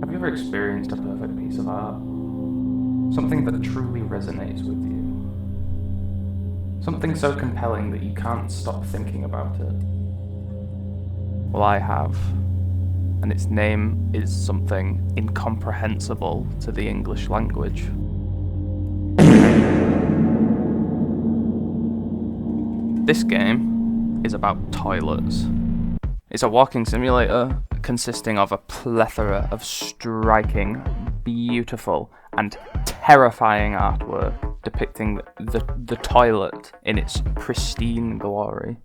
Have you ever experienced a perfect piece of art? Something that truly resonates with you. Something so compelling that you can't stop thinking about it. Well, I have. And its name is something incomprehensible to the English language. This game is about toilets. It's a walking simulator consisting of a plethora of striking, beautiful, and terrifying artwork depicting the toilet in its pristine glory.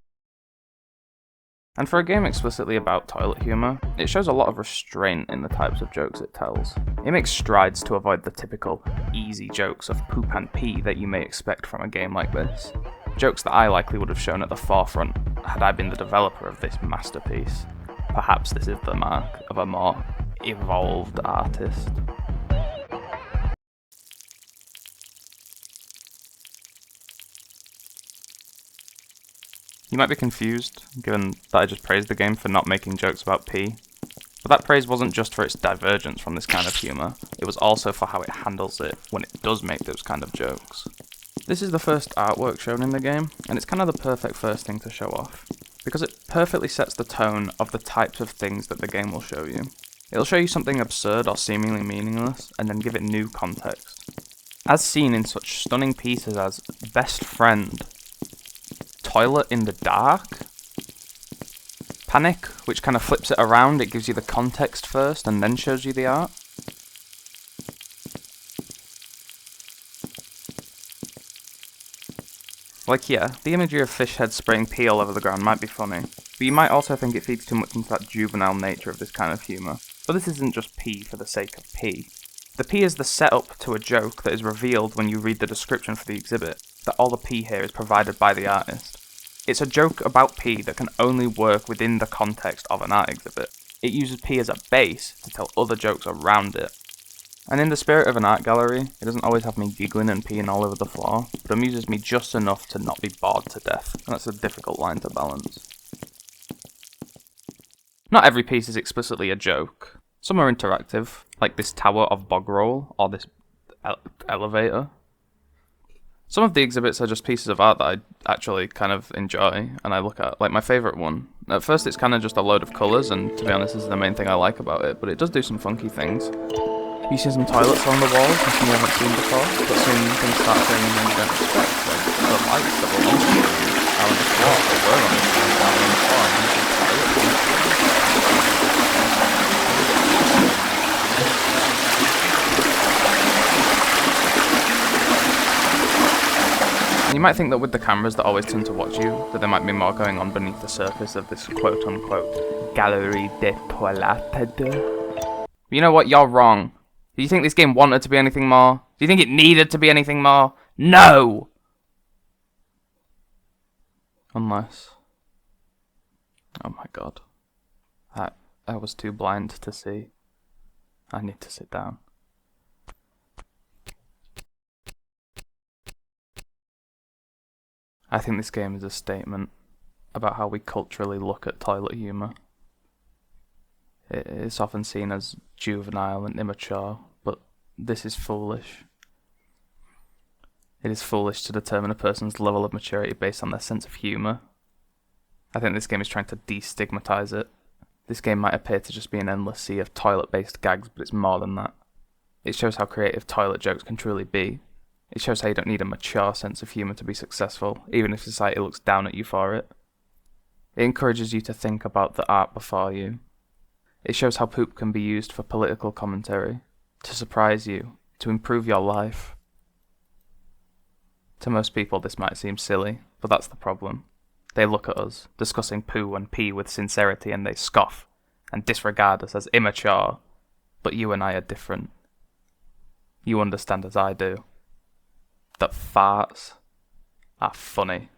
And for a game explicitly about toilet humour, it shows a lot of restraint in the types of jokes it tells. It makes strides to avoid the typical easy jokes of poop and pee that you may expect from a game like this. Jokes that I likely would have shown at the forefront had I been the developer of this masterpiece. Perhaps this is the mark of a more evolved artist. You might be confused, given that I just praised the game for not making jokes about pee. But that praise wasn't just for its divergence from this kind of humour, it was also for how it handles it when it does make those kind of jokes. This is the first artwork shown in the game, and it's kind of the perfect first thing to show off, because it perfectly sets the tone of the types of things that the game will show you. It'll show you something absurd or seemingly meaningless, and then give it new context. As seen in such stunning pieces as Best Friend, Toilet in the Dark, Panic, which kind of flips it around, it gives you the context first and then shows you the art. Like, yeah, the imagery of fish heads spraying pee all over the ground might be funny, but you might also think it feeds too much into that juvenile nature of this kind of humour. But this isn't just pee for the sake of pee. The pee is the setup to a joke that is revealed when you read the description for the exhibit, that all the pee here is provided by the artist. It's a joke about pee that can only work within the context of an art exhibit. It uses pee as a base to tell other jokes around it. And in the spirit of an art gallery, it doesn't always have me giggling and peeing all over the floor, but amuses me just enough to not be bored to death, and that's a difficult line to balance. Not every piece is explicitly a joke. Some are interactive, like this tower of bog roll, or this elevator. Some of the exhibits are just pieces of art that I actually kind of enjoy, and I look at. Like my favourite one. At first it's kind of just a load of colours, and to be honest this is the main thing I like about it, but it does do some funky things. You see some toilets on the walls, something you haven't seen before, but soon things start appearing in you don't expect, like the lights that were on the are on the floor, or were on the floor, down on the floor, and you see toilets. And you might think that with the cameras that always turn to watch you, that there might be more going on beneath the surface of this quote-unquote Galerie des Toilettes. But you know what? You're wrong. Do you think this game wanted to be anything more? Do you think it needed to be anything more? No! Unless... Oh my god. I was too blind to see. I need to sit down. I think this game is a statement about how we culturally look at toilet humour. It's often seen as juvenile and immature, but this is foolish. It is foolish to determine a person's level of maturity based on their sense of humour. I think this game is trying to destigmatise it. This game might appear to just be an endless sea of toilet-based gags, but it's more than that. It shows how creative toilet jokes can truly be. It shows how you don't need a mature sense of humour to be successful, even if society looks down at you for it. It encourages you to think about the art before you. It shows how poop can be used for political commentary, to surprise you, to improve your life. To most people this might seem silly, but that's the problem. They look at us, discussing poo and pee with sincerity, and they scoff, and disregard us as immature. But you and I are different. You understand as I do, that farts are funny.